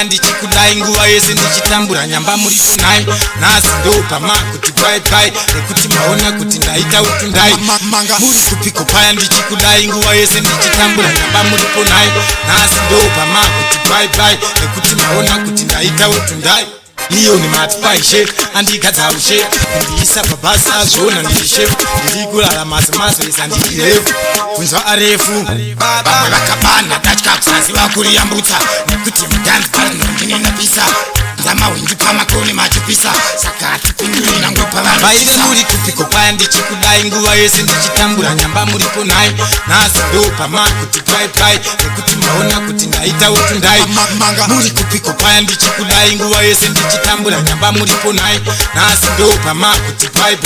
paya ndichikudai nguva yese ndichitambura nyamba muripo nai nhasi ndopama kuti bye bye nekuti maona kuti ndaita utundai muri kupiko paya ndichikudai nguva yese ndichitambura nyamba muripo nai nhasi ndopama kuti bye bye nekuti maona kuti ndaita utundai iyo ni matipaishe andikadzaushe ndiisa pabasi azvona ndirishe ndirikurara mazimazo isa ndirirefu kunzwa arefu vamwe vakabana datya kusaziva kuriyambutsa nekuti mudhanzi parinondinenapisa ndamahwindi pamakoni machipisa saka atipinduri nangwe pavaive muri kupiko paya ndichikudai nguva yese ndichitambura nyamba muripo nai nhasi ndopama kuti bye nekuti maona kuti ndaita utundai muri kupiko paya ndichikudai nguva yese ndichitambura nyamba muripo nai nhasi ndopama kuti bye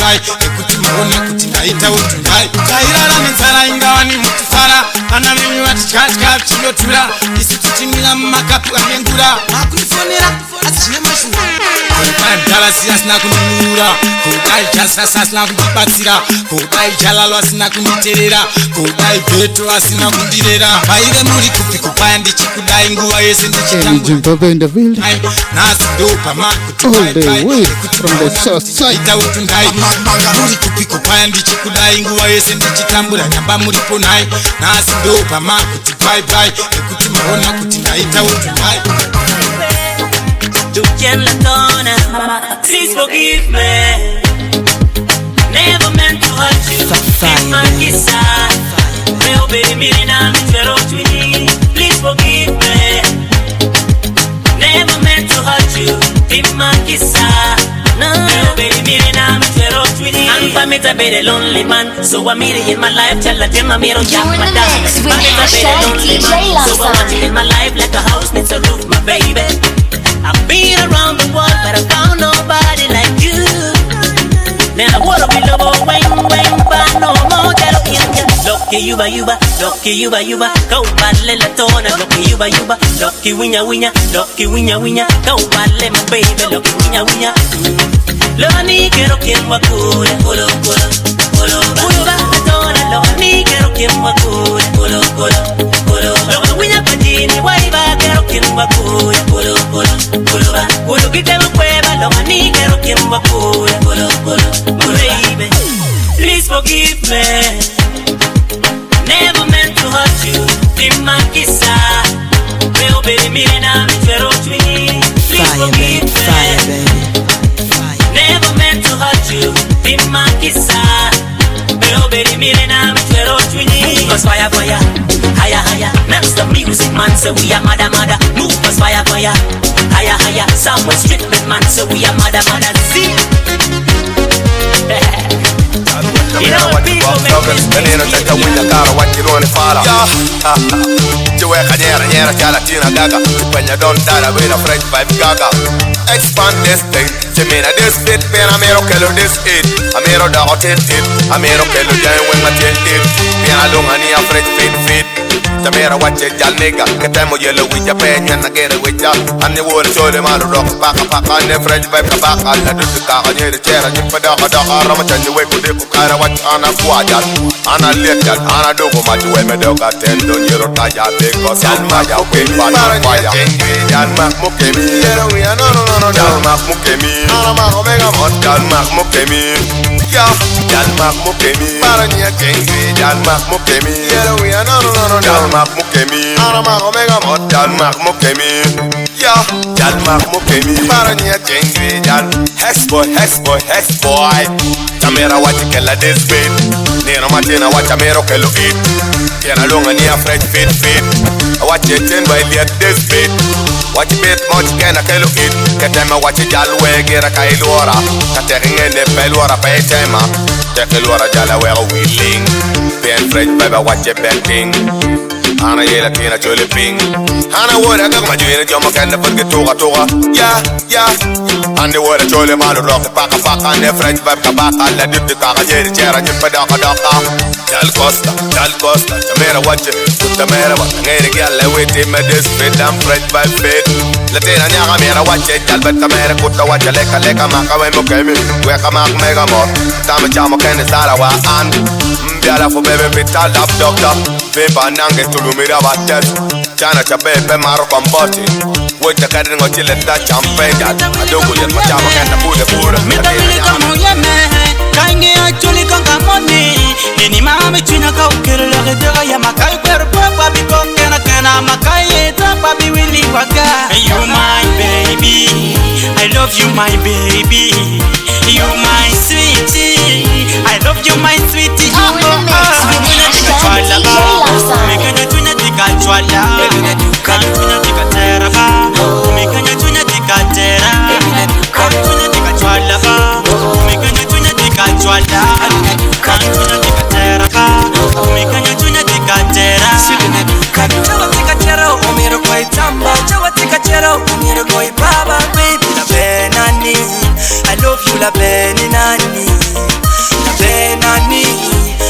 nekuti maona kuti ndaita utundai tairara nenzara ingava ni mutufara vana venyu vatityatya vichinotura isu tichimira mumakapu anengura makunifonera asi zvine mashura kodai mdalasi asina kundinura kodai jasasa asina kundibatsira kodai jalalo asina kunditerera kodai bheto asina kundirera vaive muri kupiko paya ndichikudai nguva yese ndichitamburnhasi ndopama kuti ita utundai muri kupiko paya ndichikudai nguva yese ndichitambura nyamba muripo nai nhasi ndopama kuti bye nekuti maona kuti ndaita utundai. You can let on, please forgive me. Never meant to hurt you. In my kiss, oh baby, me na me twero twini. Please forgive me. Never meant to hurt you. In my kiss, oh baby, me na me twero twini. I'm famita be the lonely man, so I'm meeting in my life. Tell the dem I'm here on your my dad. Famita be the lonely man, so I'm watching in my life like a house needs a roof, my baby. I've been around the world, but I found nobody like you. Then I wanna be low, wang, but no more that in ya. Lucky yuba, go badle la tona. Lucky yuba, lucky winya, go badle my baby. Lucky winya. Loni quiero quien wakure, kolo, ba tona. Loni quiero quien wakure, kolo. Loni winya patini, waiba quiero quien wakure, kolo. Kulu kitema kweba lo mani quiero quien wakure kulu baby please forgive me never meant to hurt you Dima kisa Pero baby mire na mi twero twini please forgive me never meant to hurt you Dima kisa Pero baby mire na mi twero twini Cause fire higher Max the music man so we are mother move us fire higher somewhere stripping man so we are mother see you know what people make this Nyera chala tina gaga Penya don dada with a French vibe gaga Expand this thing Jimena this fit Pen amero kelo this it Amero da hotel it Amero kelo jay when my tent it Pen alungani a French fit Tamera watch it jal nigga Katemo yellow with your pen and I get it with ya And the water show them all the rock Paka and the French vibe kabaka La do the kaka near the chair And you put a Ramachan you wake with the kukara watch Anna Fuajal Anna Letal Anna Dogo Machu Weme Doga 10 Don't you rotaya Because Maya okay fire Jan mak mukemi no Jan mak mukemi Mak omega mot Jan mak mukemi Jan mak mukemi Paranya kengi Jan mak mukemi Jan mak mukemi Mak omega mot Jan mak mukemi Jan mak mukemi Paranya kengi Jan Hex boy Tamera wachi kella this beat Nero matina wacha mero kelo eat Tiena lunga ni a French fit Watch it in by the this beat Watch it bit much can a kelo eat Katema watch it jalwe gira kailora Katering in the pelora pay tema Tekelora jala wera wheeling Pen French baby watch it backing Ana yela tina chole ping Ana wora kag majuina jomo kanda forget toga Yeah Ande wora chole malu rock paka Ande French vibe kabaka La dip the kaka jeri chera jipa daka Dal Costa Tamera watch it Tamera watch Ngere gyalla witi me this fit I'm French vibe fit Latina nyaga mera watch it Jal bet kamera kuta watch leka maka we mukemi Weka mak mega mor Tama chamo kene sara wa and Mbiala fu bebe vital up doctor Vipa nange tulumira bates Chana cha bebe maro kompoti Would the carrying or till that champagne that I don't go yet, my job and the food, the food. Actually, money. Any mamma, China, go kill a Yamakai, Papa, because Makai, Papi, Willy Waka. You my baby, I love you, my baby. You my sweetie, I love you, my sweetie. I love you, la beni nani. La benani,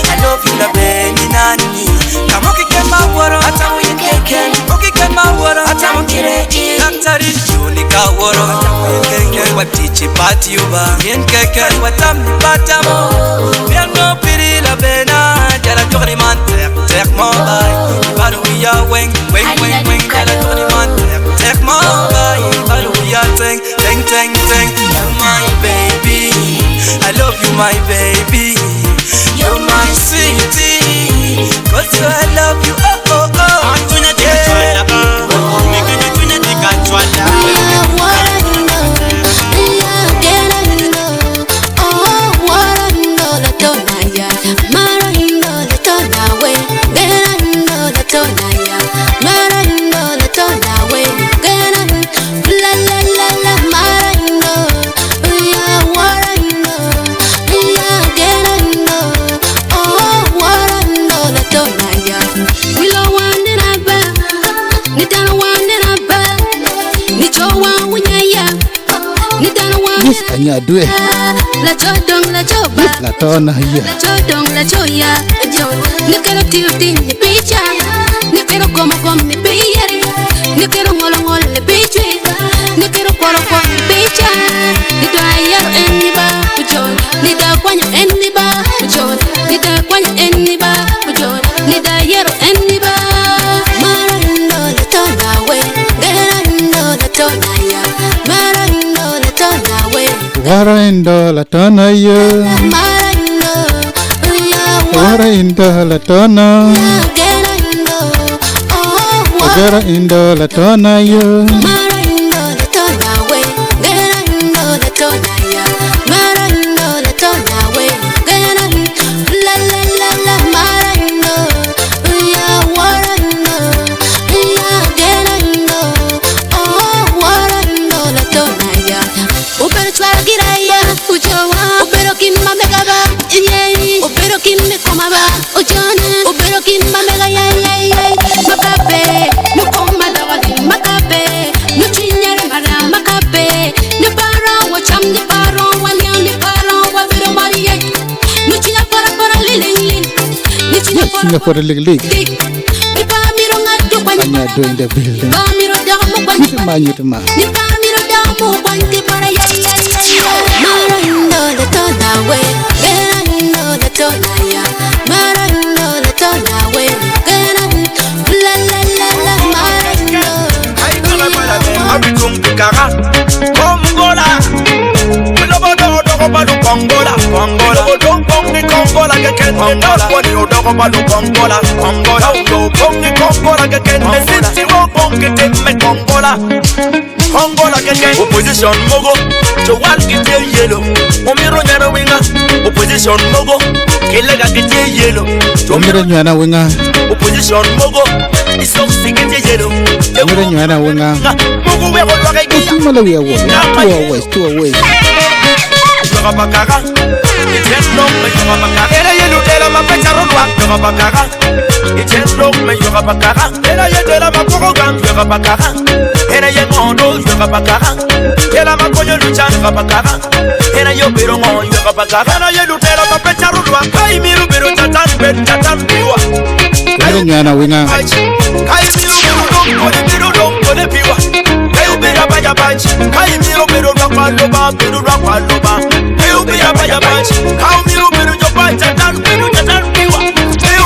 I love you, la beni nani. Come on, get my water, I tell you, can. Okay, get my water, I tell you, Doctor, you nika water. What teach you, but you are in Kaka, what I'm Batamo. We are no pity, la bena, tell a tournament, take more by. But we are wing, tell a tournament, take more by. But we are ting. You're my baby, I love you, my baby. You're my sweetie, 'cause I love you, oh. Anya due la chodong la choba la tona hiya la chodong la choya yo ni quiero tirti ni picha ni quiero como mi piyeri ni quiero ngolo le piche ni quiero koro mi picha ni to ayero eniba ujon ni da kwanya eniba ujon ni da kwanya eniba ujon ni da yero eniba marando la tona we gerando la tona ya marando la tona we Waraindo la tona yo Waraindo la tona Waraindo la tona yo Singapore League. Anya doing the building. Yutuma. Opposition mogo, to one get yellow. Omiro nyana winga. Opposition mogo, kilega get yellow. Omiro nyana winga. Opposition mogo, iso get yellow. Omiro nyana winga. Mogo we go like it. Malawi away. Two away. Bakara, it's just long, but you have a car. You tell them a better rock, you have a car. It's just long, but you have a car. And I tell them a program, you have a car. And I am on those, you have a car. Tell them a coin, you have a car. And I am on, you have a car. And I tell them a better rock. I mean, you better than you are. I don't know. I don't for the viewer. You better buy a bunch. I am better rock all over. You be a buy a bunch. How me you better your bunch and that better you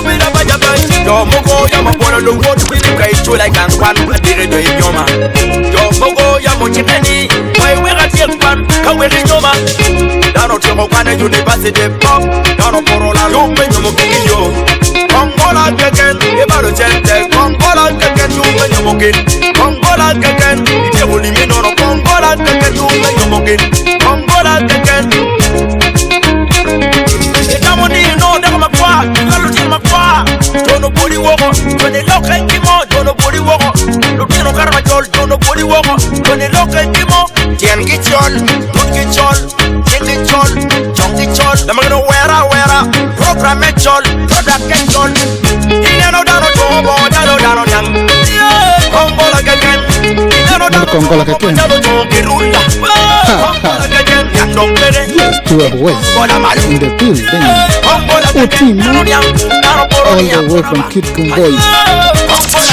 be a buy a bunch. Don't go, I'm a When the world will play to like and one dire de idioma. Yo mogo ya mochikeni, why we got your one, come with idioma. Dano tomo kwane university pop, dano porola lumbe nyomo kinyo. Kongola keken, ebalo chente, kongola keken lumbe nyomo kin. Kongola keken, ite ulimi nono kongola keken lumbe nyomo kin. Kongola keken. Ekamoni no daga makwa, kaluti makwa. Dono body woko, doni loka kimo, dono body woko. Lutino karma chol, dono body woko, doni loka kimo. Tien kichol, tun kichol, tien kichol, chong kichol. Damagno wera, program chol, product chol. Inano dano tobo, dano dang. Kongola keken, inano dano Kongola keken. Dano tobo kirunda. Kongola keken, yandong pere. Yes, to a west in the building. Otimo, all the way from Kitgum Boys.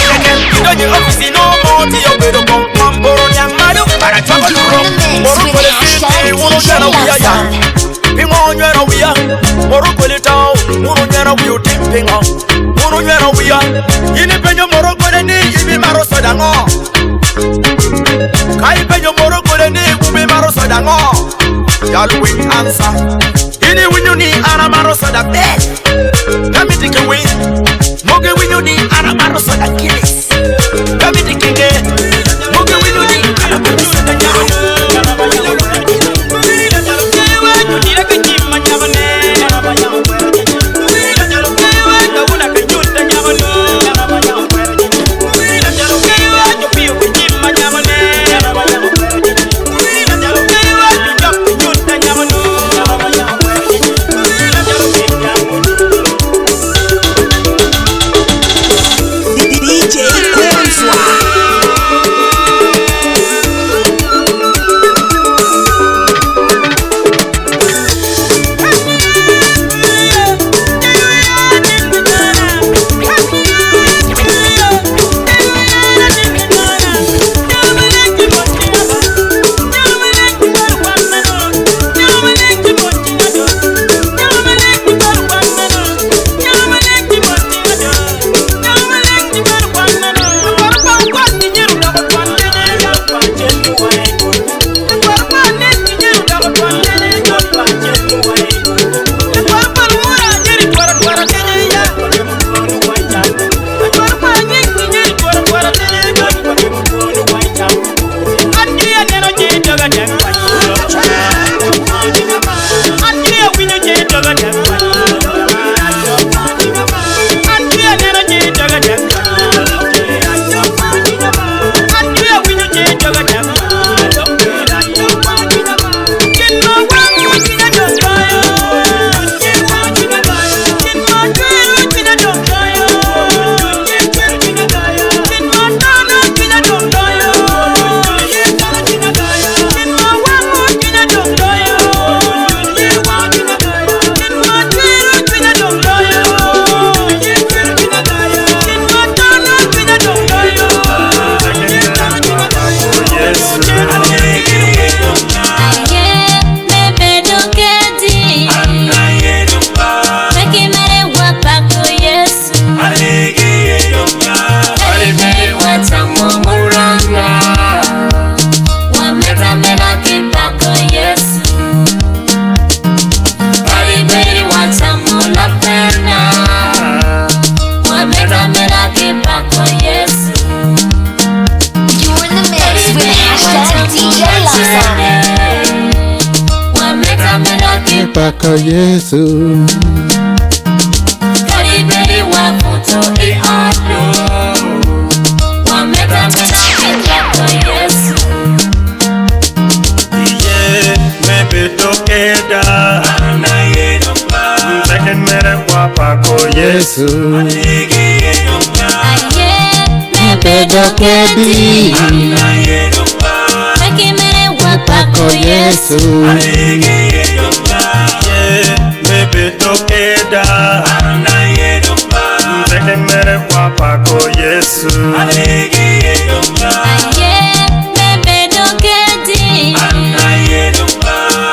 Ini winyuni anamaro soda best. Kami tikewe, moge winyuni anamaro soda kilis. Kami tikenge, moge winyuni anamaro soda kilis. Paka Yesu. Karibeni wafuto iado. Wameta mena paka Yesu. Iye mebeto eda. Mzeke mere wapako Yesu. Aye Mebedo kedi. Meki mere wapako Yesu. Mebeto eda. Mzeke mere wapako Yesu. Aye mebedo kedi.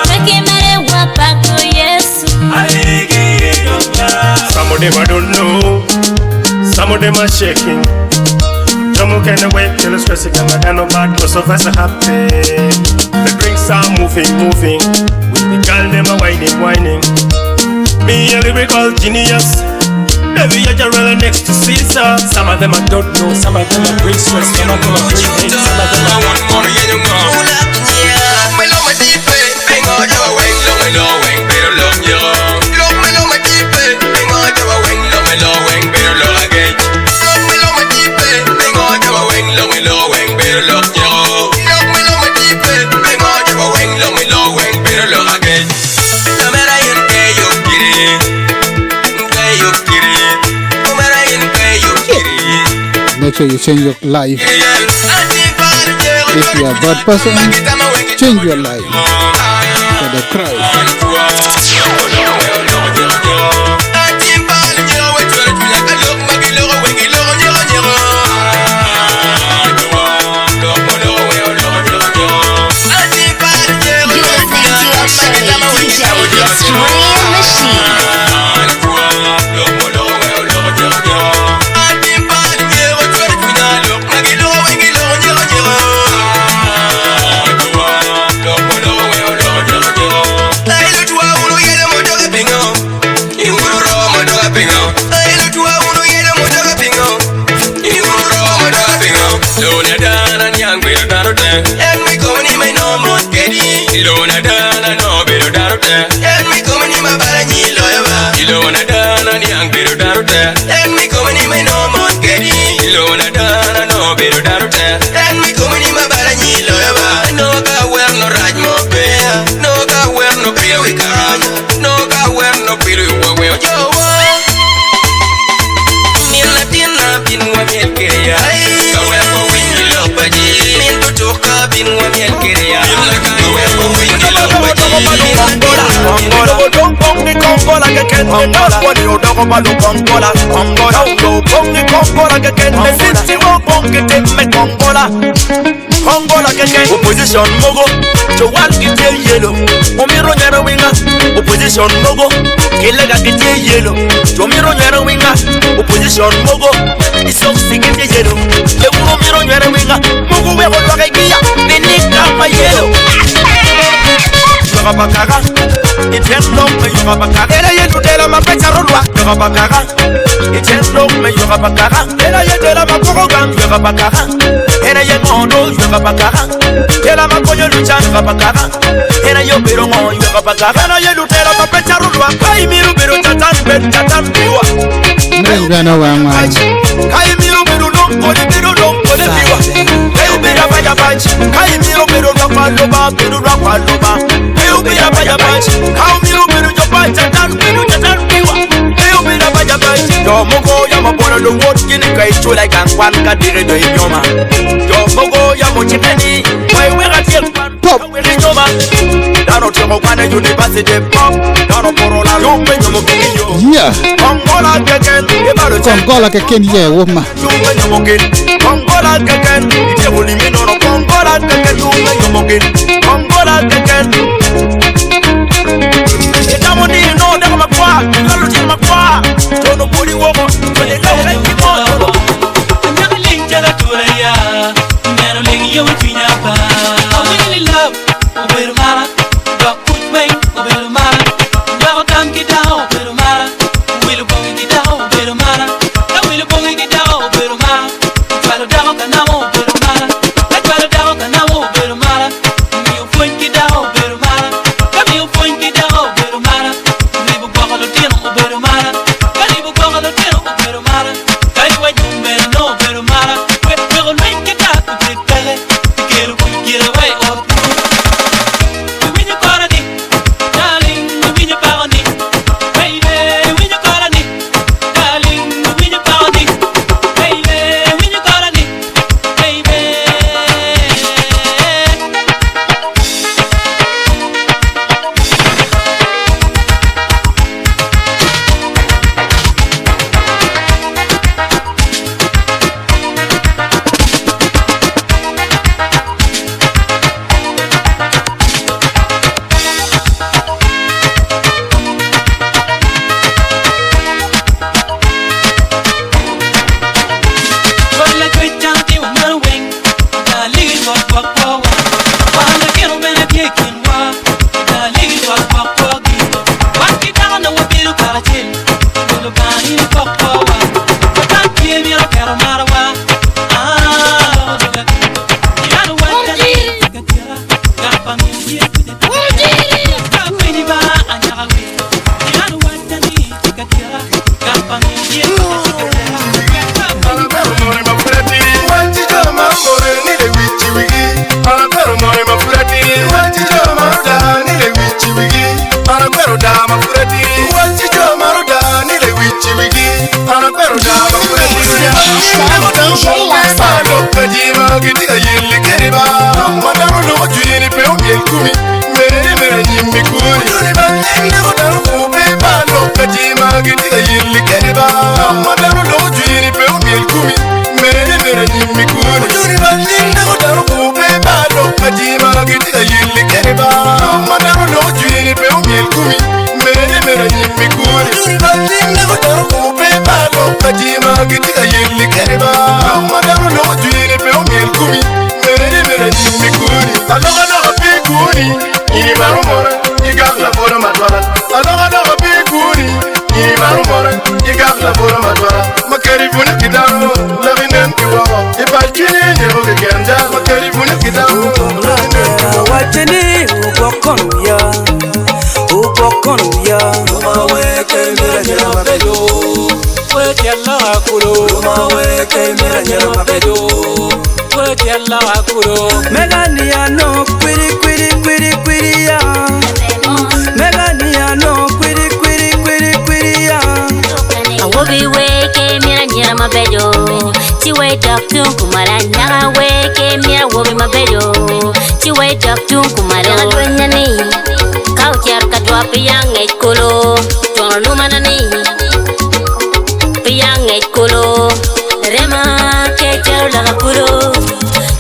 Meki mere wapako Yesu. Some of them I don't know. Some of them are shaking. No more can wait till it's stressing and I got no bad cause of us are happy. The drinks are moving. The girl them are whining. Me a lyrical genius. Every year you're running next to Caesar. Some of them I don't know, some of them I bring stress, some of them I bring hate, some of them I want more, yeah you know. Me love my deep bang on your wing, love me low wing, better love you. Love me love my deep bang on your wing, love me low wing, better love again. Love me love my deep bang on your wing, love me low wing, better love you. Love me love my deep bang on your wing, love me low wing, better love again. No matter you get you get it. Make sure you change your life. If you are a bad person, change your life for the Christ. And me coming in my normal getty. Ilona dana no better daruta. And me coming in my balani loyava. Ilona dana young better daruta. And me coming in my normal getty. Ilona dana no better daruta. And me coming in my balani loyava. No ga wear no raj mo bear. No ga wear no beer we caranya. No ga wear no beer we yo. Me latina bin wa melkeya. Ga wear ko wingi lopaji. Bin wa miel quería Congola que que opposition mogo to one get yellow omiro nyara winga opposition mogo kelega get yellow to miro nyara winga opposition mogo iso sigete yellow le omiro nyara winga mogo we go ga giya benika ma yellow yoga bakaga itendo me yoga bakaga era yetu tela mapecha rodwa yoga bakaga itendo me yoga bakaga era yetu tela mapoga yoga bakaga era yemondo yoga bakaga tela makoyo lucha yoga bakaga era yo pero mo yoga bakaga era yetu tela mapecha rodwa kai miru pero tatan biwa Ngana wama kai miru pero no kole biwa kai ubira baya banchi kai miru pero no kwaloba pero rakwaloba kai ubira baya banchi kai miru pero jopa tatan biwa kai ubira baya banchi do mogo ya mabona do wot kini kai chula kan kwan ka dire do inyoma do mogo ya mochiteni kai wega tie pop we inyoma daro temo kwane university pop daro porola yo penyo mo kinyo yeah Congola keken Congola keken yeah woma penyo mo kin Congola keken ite bulimi no Congola keken yo penyo mo kin Congola keken etamo ni no de makwa lalo ti makwa tono boli womo to le le kimono Nyangling jala tulaya Nyangling yo tinyapa I really love Oberu mara Dok put way Oberu mara Nyawa kam kita Oberu mara Wilu bongi kita Oberu mara Na wilu bongi kita Oberu mara Twalo dawa kanamo Oberu mara Na twalo dawa kanamo Oberu mara Miyo fuen kita Oberu mara Kamiyo fuen kita Oberu mara Libu baka lo tino Oberu mara Kalibu baka lo tino kuro. Melania no quiri quiri quiri quiri ya. Melania no quiri quiri quiri quiri ya. I will be waking me near my bed. She wake up to Kumara, now wake me, I will be my bed. She wake up to Kumara, when the knee. Couch your drop a young egg colo. Don't know manani. Young egg colo. Rema, Kato Lagapuro.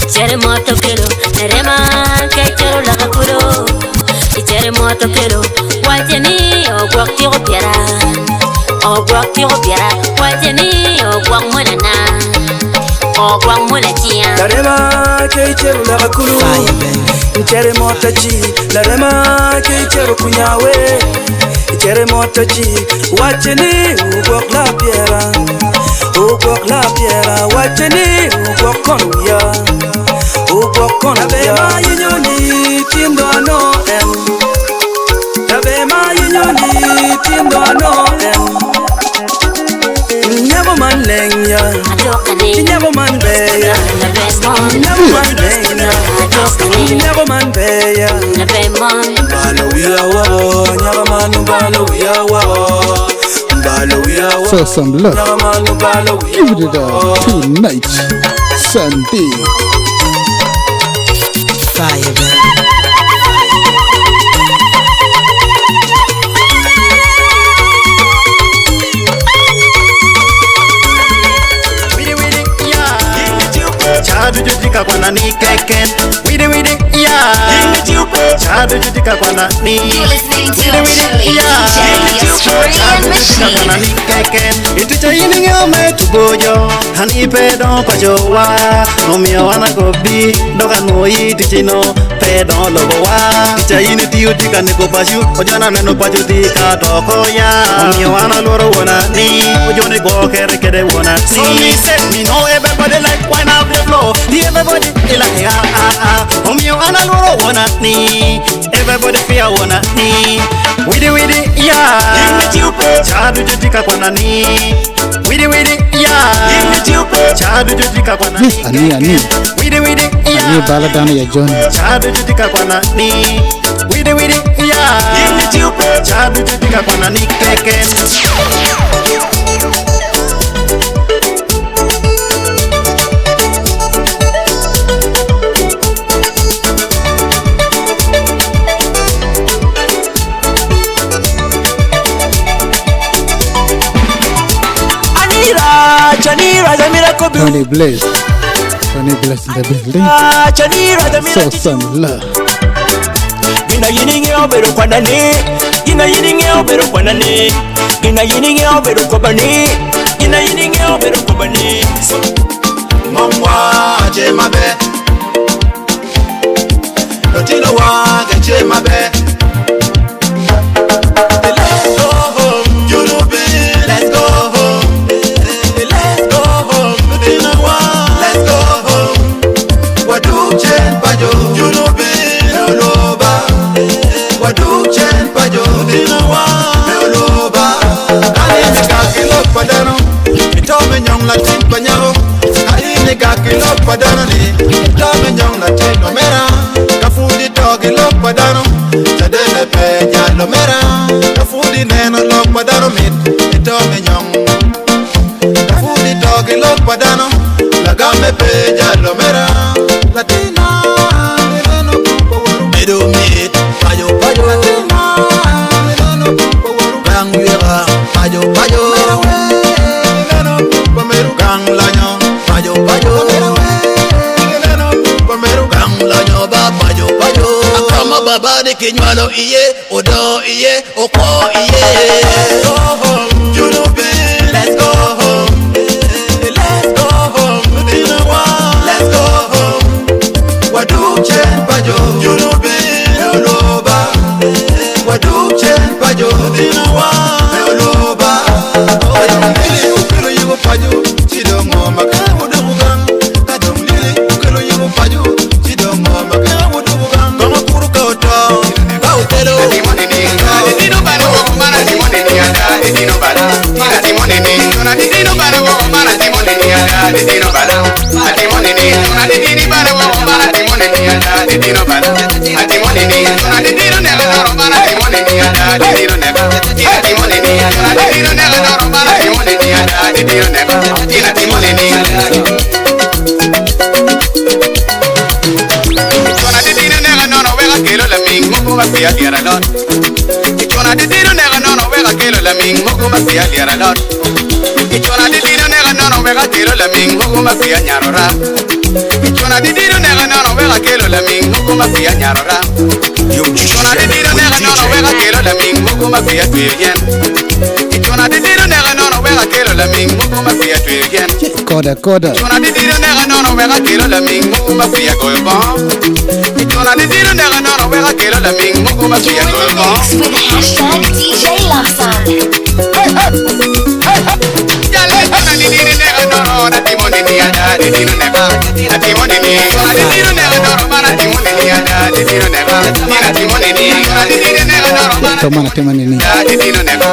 Cheremoto kilo. Rema, Kato Lagapuro. Cheremoto kilo. What you need, or walk your piera. Or walk your piera. What you need, or walk monana. Or walk monatia. Rema, Kato Lagapuro. Chere motachi, la rema ke chere kunyawe. Chere motachi, wacheni ugok la piera, wacheni ugok konuya, ugok konuya. Abema yinyoni tindo ano em, abema yinyoni tindo ano em. Never man lenya, never man beya, never man lenya. Never man beya. Balo wiya wa, never man balo wiya wa. Balo wiya wa. So some love. Give it up tonight, Sunday. Fire, baby. Chadu jutika kwa nani keken. Widi widi yeah. Chadu jutika kwa nani. Widi widi yeah. Chadu jutika kwa nani keken. Itucha yini ngome tubojo. Hani pedon pajowa. Nomia wana kobi. Doka noi tichino. Pedon logo wa. Itucha yini tiyo tika neko pashu. Ojana neno pashu tika doko ya. Nomia wana loro wana ni. Ojone go kere kere wana si. So me say me know everybody like wine up the floor. Everybody feel like you and I wanna me. Everybody feel wanna me. Widi widi yeah. Chadu jutika kwa nani. Widi widi yeah. Chadu jutika kwa nani. Ani. Widi widi yeah. Ani baladani ya John. Chadu jutika kwa nani. Widi widi yeah. Chadu jutika kwa nani keke. Tony Blaze in the building. So some love. Gina yininge obero kwa nani. Gina yininge obero kwa nani. Gina yininge obero kwa bani. Gina yininge obero kwa bani. Mwa je mabe. Lotino wa je mabe. Let's go home, you know be. Let's go home. Let's go home, Lotino wa. Let's go home. Wadu chen pajo, you know be. Meoloba. Wadu chen pajo, Lotino wa. Meoloba. Ali me kakilo padano. Itome nyong la tin panyaro. Ali gakilo padano ni Tome nyong la tino mera Kafudi togi lo padano Chadele pe nyalo mera Kafudi neno lo padano mit Tome nyong Kafudi togi lo padano Lagame pe nyalo mera Latina Neno kupo waru Medo mit Payo payo Latina Neno kupo waru Gang yuera Payo payo Neno kupo meru Gang lanyo payo payo neno pomero kamla nyoba payo payo akama baba de kinywalo iye odo iye okwo iye go home you know be let's go home let's go home dina wa let's go home wadu chen payo you know be meoloba wadu chen payo dina wa meoloba oya mbili ukelo yugo payo chidongo makamu Dino bala, Atimoni ni adidiro nega noro bana atimoni ni adidiro nega atimoni ni adidiro nega noro bana atimoni ni adidiro nega atimoni ni Chona adidiro nega noro wega kelo la ming moko ba pia diara lot Chona adidiro nega noro wega kelo la ming moko ba pia diara lot Chona adidiro nega noro wega kelo la ming moko ba pia nyarora Chona adidiro nega noro wega kelo la ming moko ba pia nyarora Chona adidiro nega noro wega kelo la ming moko ba pia tuyen Chona adidiro nega noro wega kelo la ming moko ba pia tuyen Koda Chona adidiro nega noro wega kelo la ming moko ba pia golbon Chona adidiro nega noro wega kelo la ming moko ba pia golbon With hashtag DJ Larson. Yale chona adidiro nega noro na timoni ni adidiro nega atimoni ni adidiro nega noro bana timoni ni adidiro nega atimoni ni adidiro nega noro bana Temani ni adidiro nega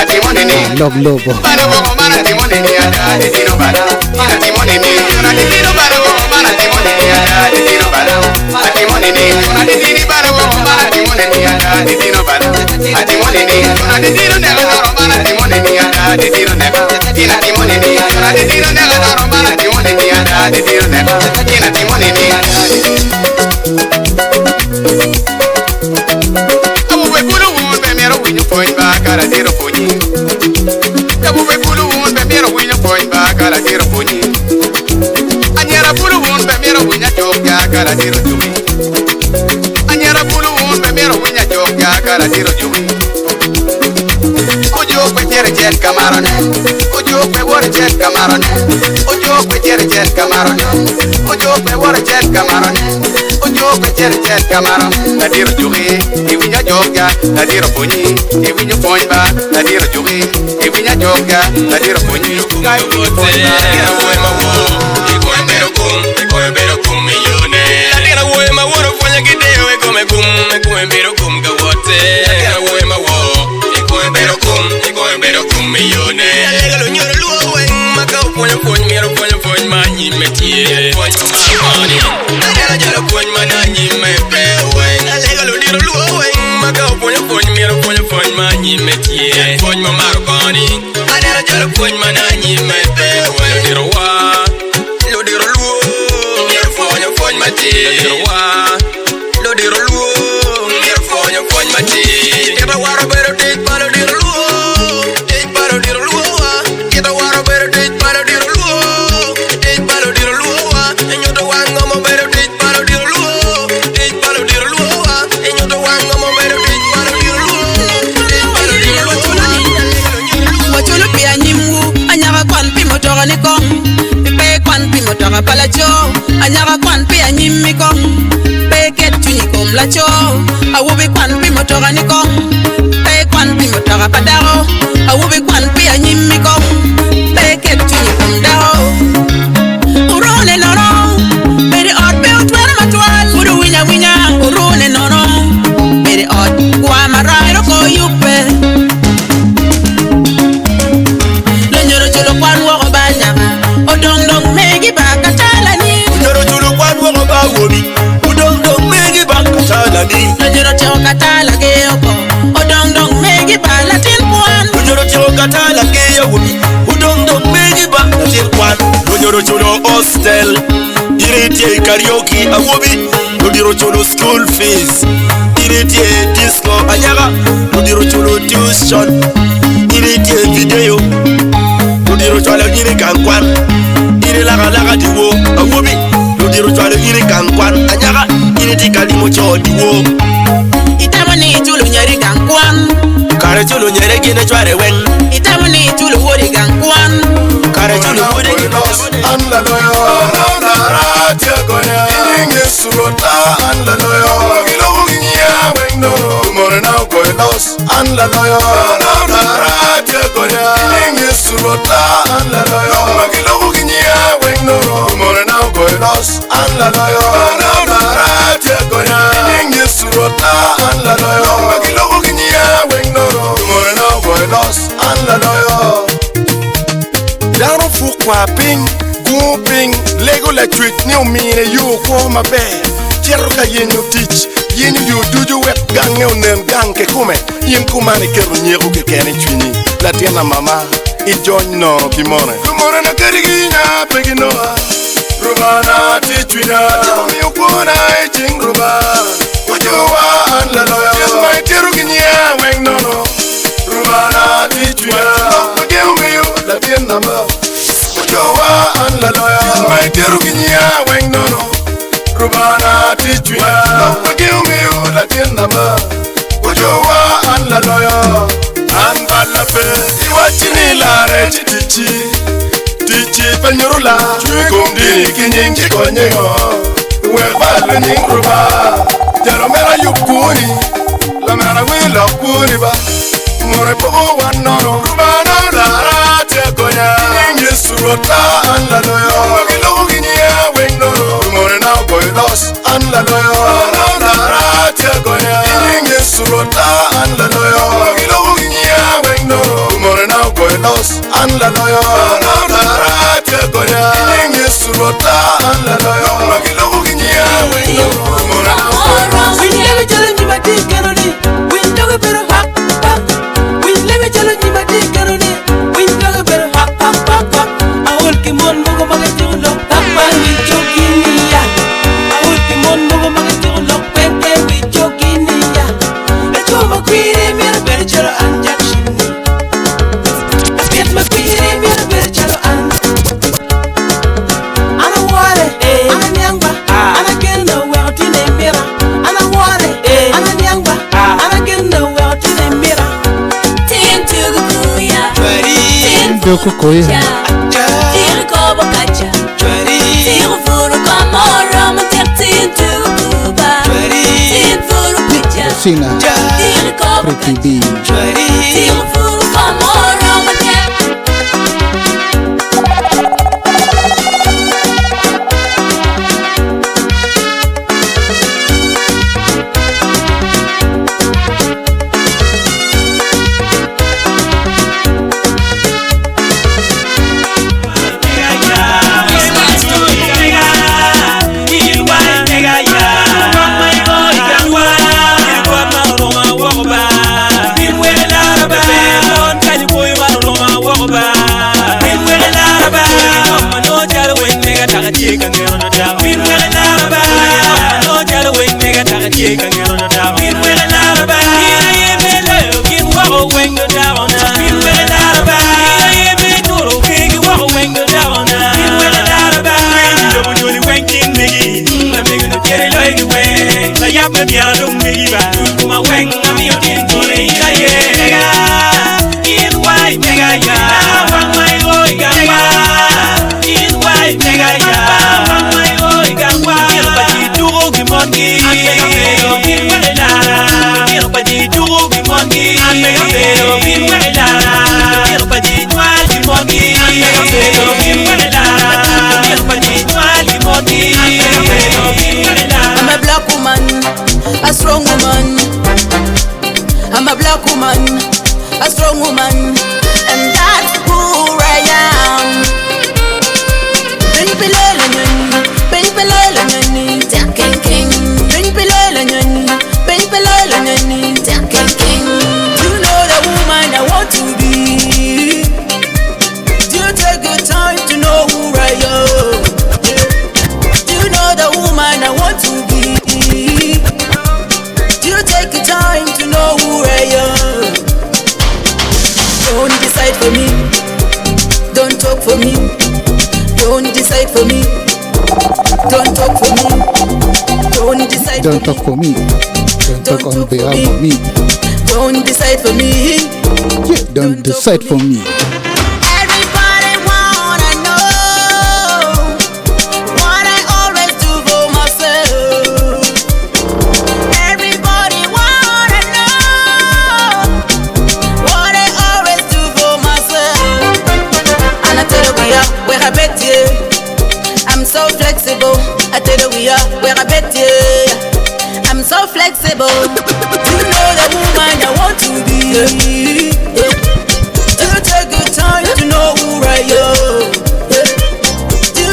atimoni ni Lobo bana bogo bana timoni ni adidiro bana atimoni ni adidiro bana bogo bana timoni ni adidiro bana atimoni ni adidiro bana bogo bana timoni ni adidiro bana atimoni ni adidiro nega noro bana timoni ni adidiro nega atimoni ni adidiro nega noro bana timoni ni adidiro nega atimoni ni Abu be kulu won be mero winyo point ba kala diro ponyi Abu be kulu won be mero winyo point ba kala diro ponyi Anyara kulu won be mero winya joga kala diro jumi Anyara kulu won be mero winya joga kala diro jumi Ojo pe tere jet camarone Ojo pe wor jet camarone Ojo pe tere jet camarone Ojo pe wor jet camarone Ojo pe tere jet camarone La diro jumi e winya joga la diro ponyi e winya poinba la diro jumi e winya joga la diro ponyi Gai wote la wo ma wo e ko embero kum millionaire la diro wo ma wo fanya gideo e come kum embero kum ga wote la diro wo ma wo e ko embero kum millionaire la lega lo nyoro luo wen ma ka ponya ponya ma nyi metie ponya ma money la diro jalo ponya ma na nyi me pe wen la lega lo diro luo wen ma ka ponya ma nyi metie ponya ma marconi la diro jalo ponya ma na nyi me pe wen lo diro luo nyero ponya ma ti lo diro luo nyero ponya ma ti eta waro bero dik palo diro luo dik palo diro luo eta waro bero dik palo diro luo dik palo diro luo enyoto wango mo bero dik palo diro luo dik palo diro luo enyoto wango mo bero dik palo diro luo dik palo diro luo Mochulu pia nyimwu anyaka kwan pi motora ni kong Pipe kwan pi motora pala cho anyaka kwan pia nyimmi kong Peket chuni kom la cho awubi kwan pi motora ni kong Pe kwan pi motora padaro awubi kwan pia nyimmi kong Peket chuni kom dao Urone nono Bede ot pe utwere matwal Uru winya urone nono Bede ot kwa marai roko yupe Kwan woko banyaka Odong megi baka talani Njoro chulu kwan woko ba wobi Udong megi baka talani Njoro cheo katala geoko Odong megi ba latin kwan Njoro cheo katala geowobi Udong megi baka latin kwan Njoro chulu hostel Iritie karaoke awobi Njoro chulu school fees Iritie disco anyaka Njoro chulu tuition Iritie video Lodiro chwalo iri kankwan iri laga diwo awobi Lodiro chwalo iri kankwan anyaka iri tikali mocho diwo Itamani chulu nyeri kankwan Kare chulu nyeri gine chware wen Itamani chulu wori kankwan Kare chulu wori Anda loyo Nara tiagoya Inge surota Anda loyo Magilo uginya Wengno Morena goilos Anda loyo Nara tiagoya Inge surota Anda loyo Magilo uginya Wengno Morena goilos Anda loyo Nara tiagoya Inge surota Anda loyo Magilo uginya Wengno Morena goilos Anda loyo Daro fukwa ping Whooping, Lego electric, new mean you call my bed. Cheruka yen you teach, yen you do wet gang and gang ke kume. Yen kumani kelu nyeru ke kene chwini. Latiana mama, it join no kimone. Kumone na karigina, peginoa. Rubana tichwina, you kona eating ruba. Wajoa and la loya. Yes, my teruginia, wang no. Rubana tichwina, give me you, Latiana mama. Wajoa and la loya. Yes, my teruginia, wang no. Rubana tichwina, give me you, Latiana mama. Wajoa and la loya. And balape, you watching la retichi. Tichi penyurula, kundi kinyingi konyego. Webalu nyingruba, jaromera yukuni, la mera wila kuni ba. More pogo wanono, rubana la te konya. Kinyingi surota and la loyo. Magilo ginya wengno, more now boy lost and la loyo. La te konya. Kinyingi surota and la loyo. Magilo ginya wengno, more now boy lost and la loyo. La te konya. Kinyingi surota and la loyo. Magilo ginya wengno, more now boy lost. We never tell you my dick canoni. We never better hop. We never tell you my dick canoni. We never better hop. I will keep on moving my little lock. Papa, we joking ya. I will keep on moving my little lock. Pepe, we joking ya. Let's go my queen, me a better channel and Jackson. I get my queen, me a better channel and. I don't want it. I'm a young man. And I get nowhere to the mirror. And I want it. I'm a young man. And I get nowhere to the mirror. Tintu kukuya, Ndio kukuya. tiri kobo kacha, tiri furu kamoro, tintu kuba, tiri furu kucha, Sina tiri kobo Pretty kacha, B. tiri furu kamoro, I'm a black woman, a strong woman. I'm a black woman, a strong woman, and that's who I am. Baby lele nyani, baby lele nyani, Jacken King. Baby lele nyani, baby lele nyani, Jacken King. You know the woman I want to be. Do you take your time to know who I am? Do you know the woman I want to be? Do you take your time to know who I am? Don't decide for me. Don't talk for me. Don't decide for me. Don't talk for me. Don't decide Don't talk for me. Don't talk on behalf of me. Don't decide for me. Yeah, don't decide for me. Everybody wanna know what I always do for myself. Everybody wanna know what I always do for myself. And I tell you we are, where I bet you. I'm so flexible. I tell you we are, where I bet you. I'm so flexible. You know the woman I want to be. Do you take your time to know who I am? Do you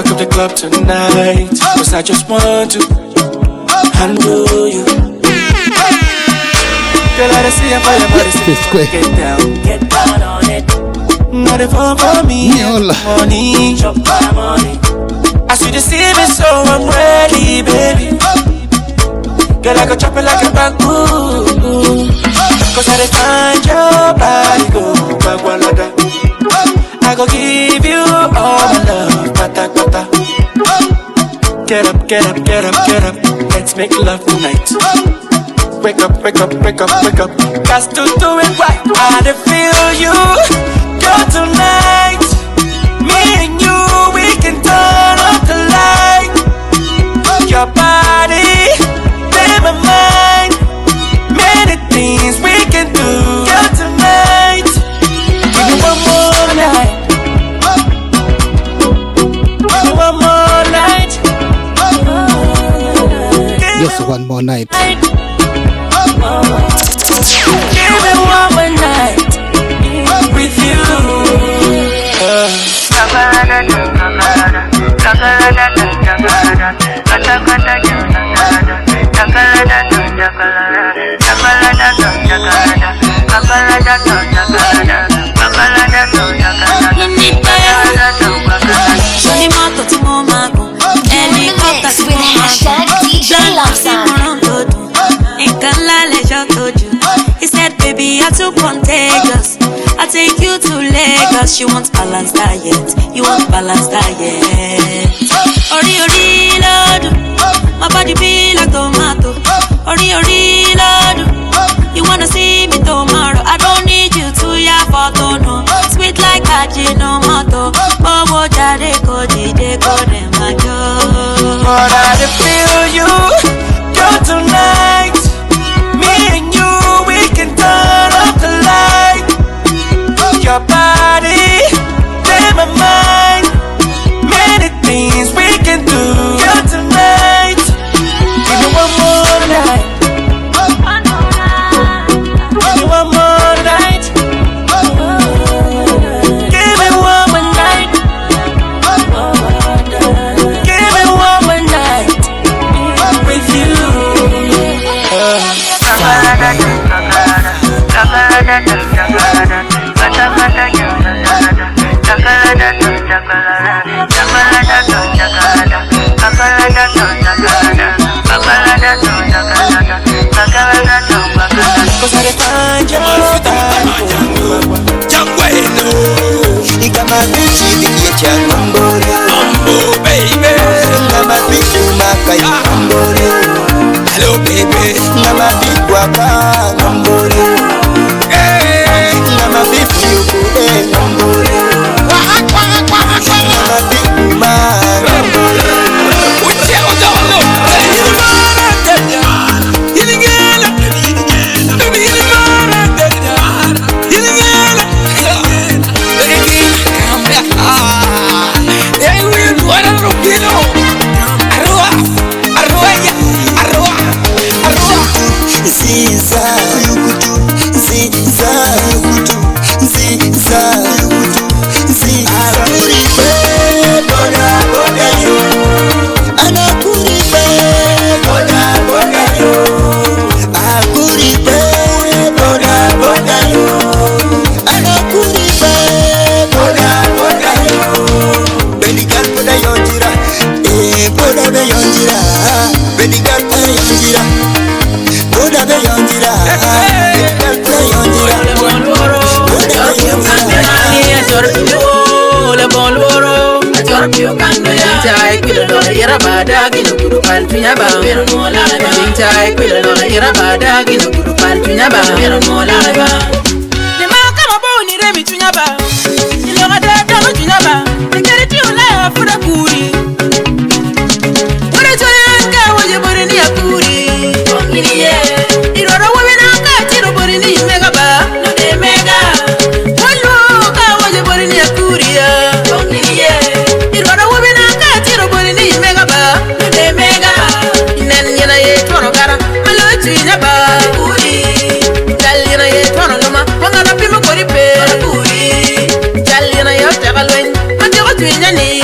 talk of the club tonight, 'cause I just want to handle you. Girl, I see you for your body, get down on it. Not if for me, money, chop my money. As you deceive me, so I'm ready, baby. Girl, I go chop it like a bamboo, 'cause I find your body go bagwalada. I go give you all my love, pata pata. Get up, get up, get up, get up. Let's make love tonight. Wake up, wake up, wake up, wake up. Got to do it right. I feel you, girl, tonight. Me and you, we can turn off the light. Your body, in my mind. Many things we can do, girl, tonight. Give me one more night. Give me one more night. Yes, one more night. Give me one more night with you. He said, baby, you're too contagious. I'll take you to Lagos. She wants balanced diet. You want balanced diet. Ori ori lord, my body feel like tomato. Ori ori lord, you wanna see me tomorrow? I don't need you to ya photo no. Sweet like Ajinomoto. Bobo jade ko jide ko dem ajo. But I feel you, girl, tonight. Me and you, we can turn off the light. Your body, in my mind. Many things we can do, girl, tonight. Give me one more night. Give me one more night. Give me one more night. Give me one more night with you. Hello baby, Nama bigwaka ngambole, nama bifuku ngambole, nama biguma ngambole.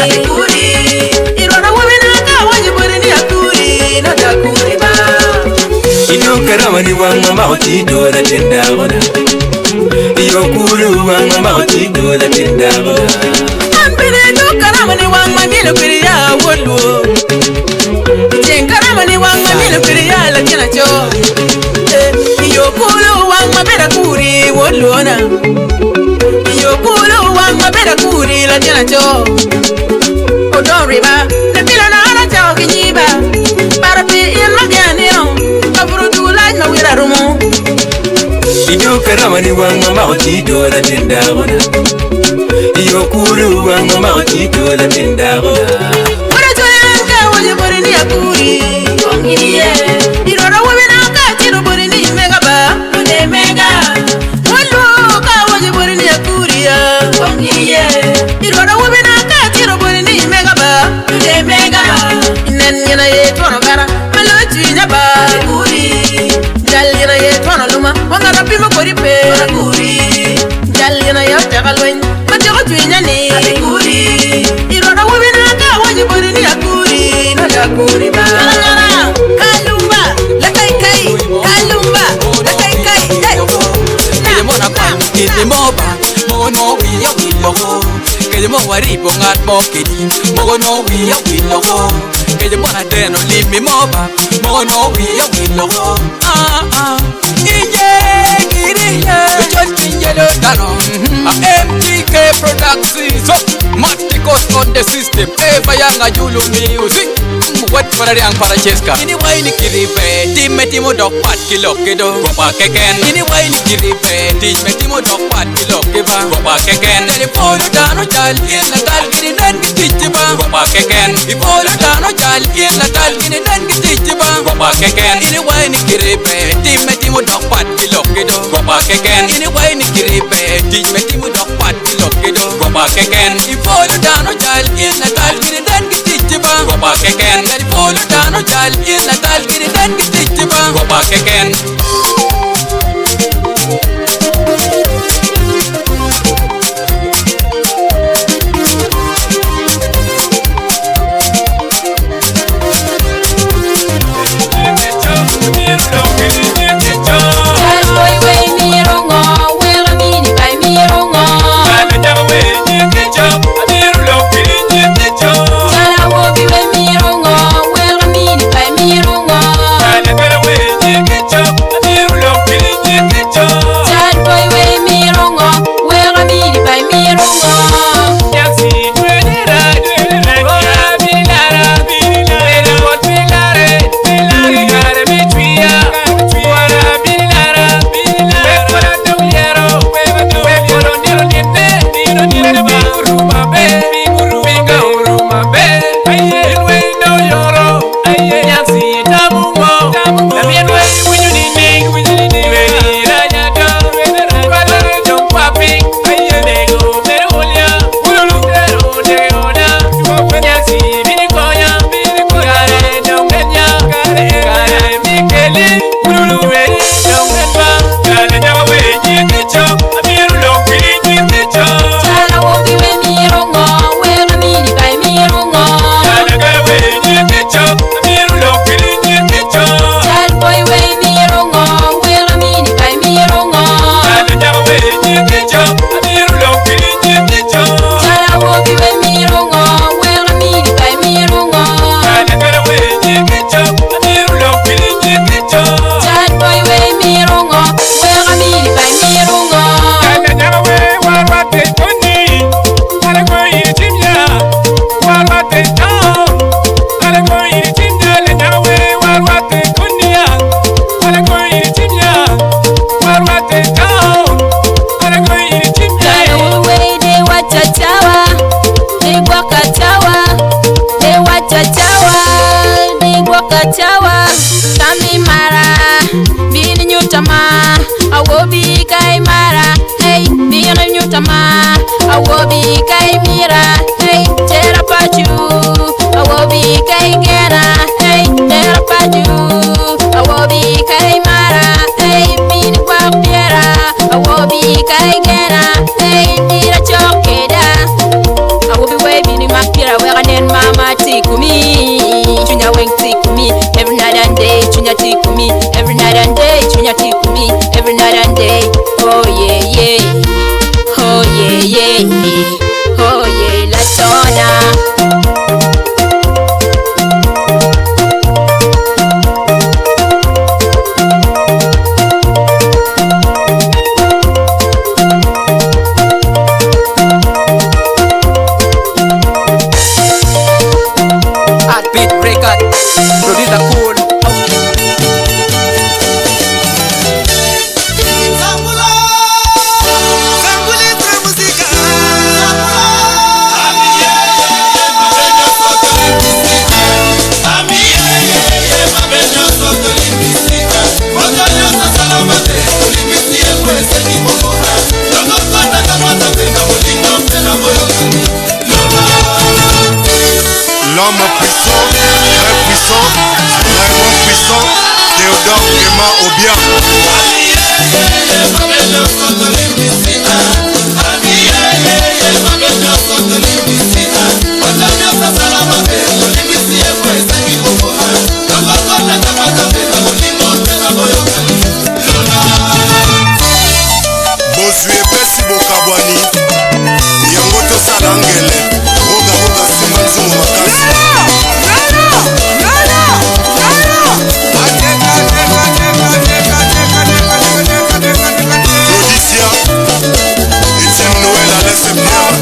Ati kuri wang mama oti do la tenda bona. Iyo kulu wang mama oti do la tenda bona. Ambele do karamani wang mamilo kiriya wolu. Jen karamani wang mamilo kiriya la tena cho. Iyo kulu wang mabera kuri wolu ona. Iyo kulu wang mabera kuri la tena cho. Odon riba, ne bila na ara cho kinyiba. Para pi in magani no, kaburu tu like na wira rumo. Iyo karamani wang mama oti do la tenda bona. Iyo kulu wang mama oti do la tenda bona. Para choyanka wali bori ni akuri. Ongiriye, irora wabina ka tiro bori ni mega ba, une mega. Walo ka wali bori ni akuri ya. Ongiriye, irora wabina ka tiro bori ni mega ba, une mega. Inen yana ye tono gara, malo tuinya ba. Akuri, jal yana ye tono luma, wangara pima kori pe. Akuri, jal yana ye tagalwen, matero tuinya ni. Akuri, irora wabina ka wali bori ni akuri, na akuri ba. Kalumba, la kai kai, kalumba, la kai kai. Kaya mo na pa, kini mo ba? Mo no wiya wilo ko. Kaya mo wari po ngat mo kini. Mo no wiya wilo ko. Kaya mo na deno limi mo ba? Mo no wiya wilo ko. Iye, kiriye. Just kinye lo dano. MTK Productions. Maticos on the system. Eva yanga Julu music. What for a young Paracheska? Anyway, ni kiripe. Timetimo dog pat kilo kedo. Papa keken. Anyway, ni kiripe. Timetimo dog pat kilo keba. Papa keken. Telephone dano chal. Ila tal kini nan kitichiba. Papa keken. Telephone dano chal. Ila tal kini nan kitichiba. Papa keken. Anyway, ni kiripe. Timetimo dog pat kilo kedo. Papa keken. Anyway, ni kiripe. Timetimo dog pat kilo kedo. Papa keken. Telephone dano chal. Ila tal kini nan kitichiba. Papa keken. Telephone dano chal. Ila tal kini nan kitichiba. Papa keken. Chawa, Tami Mara, Bini Nyutama, Awobi Kai Mara, hey, Bini Nyutama, Awobi Kai Mira, hey, Terapachu, Awobi Kai Gera, hey, Terapachu, Awobi Kai Mara, hey, Bini Wapiera, Awobi Kai Gera, hey, Dira Chokeda, Awobi Way Bini Mapiera, where I Mama Tikumi, Junya Wing Tikumi, every night and day, Junya Tikumi, every night and day, Junya Beat Record, producer Cool. L'homme puissant, très puissant, vraiment puissant, Théodore Clément Obia. Bozui epesi bokabwani yango tosala ngele roga nsima nzungu makasi. Claudicia, Etienne Noël, Alain Sepierre,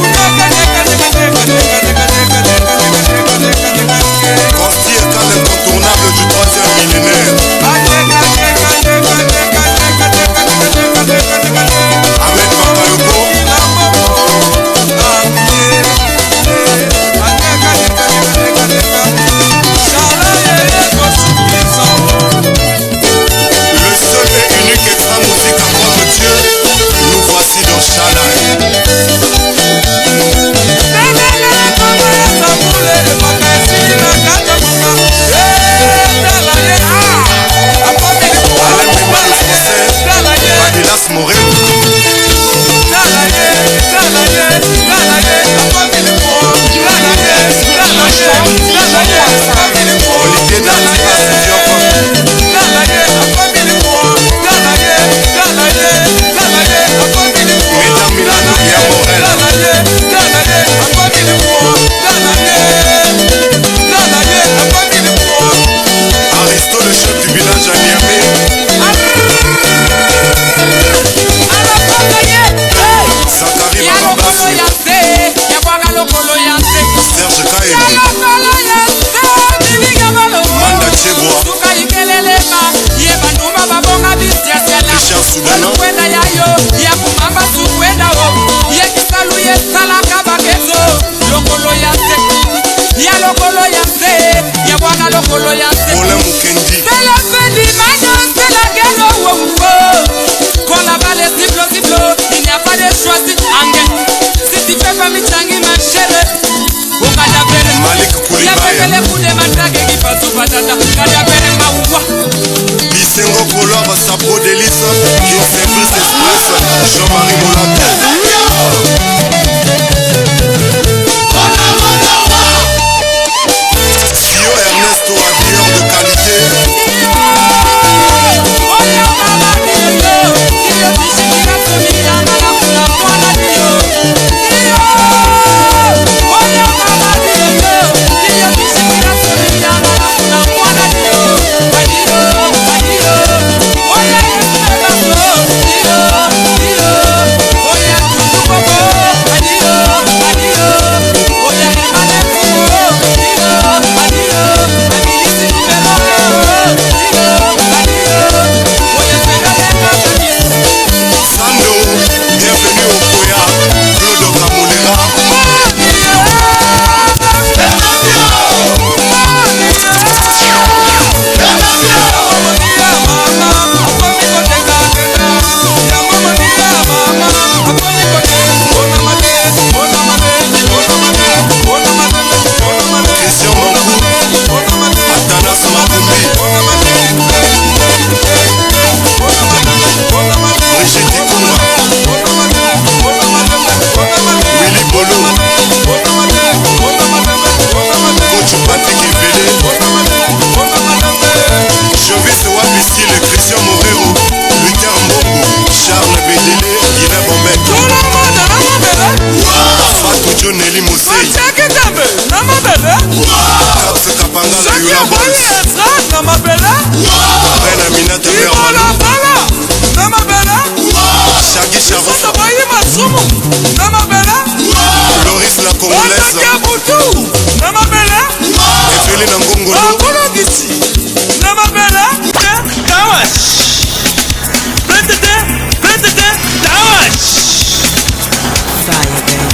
Consti est un incontournable du 3e millénaire. Ahmed Bakayoko, le seul et unique extra musique à croire de Dieu, nous voici dans Chalaï. Adidas Morel, Olivier Dati, Diop, Médan Milano, Lia Morel, Aristo, le chef du village à Niamey, Zakari Bababasi, Serge Kayebi, Manda Cheboa, Richard Soudana, Olin Mukendi, il n'y a pas de choix, si tu fais pas mitangi ma chérie, Malik Koulibaly, Bisengo Color, Sapo Délice, King Service Express, Jean-Marie Molato, Sio Ernesto, habilleur de qualité, Loris la Congolaise, Angeli na ngongolo Angolo gisi Nama bela Tawash Pretete Tawash Fire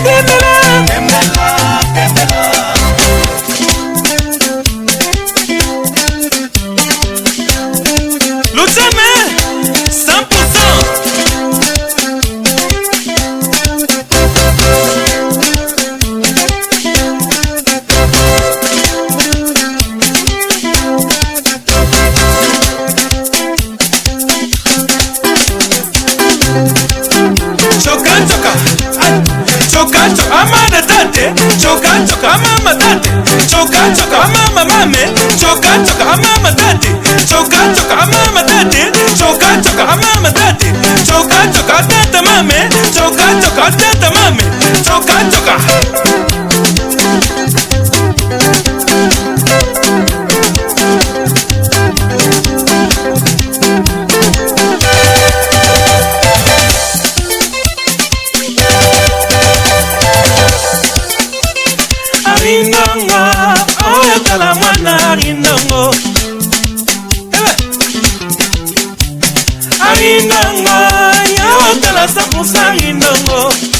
baby Arinongo, yo te la sapusa, Arinongo.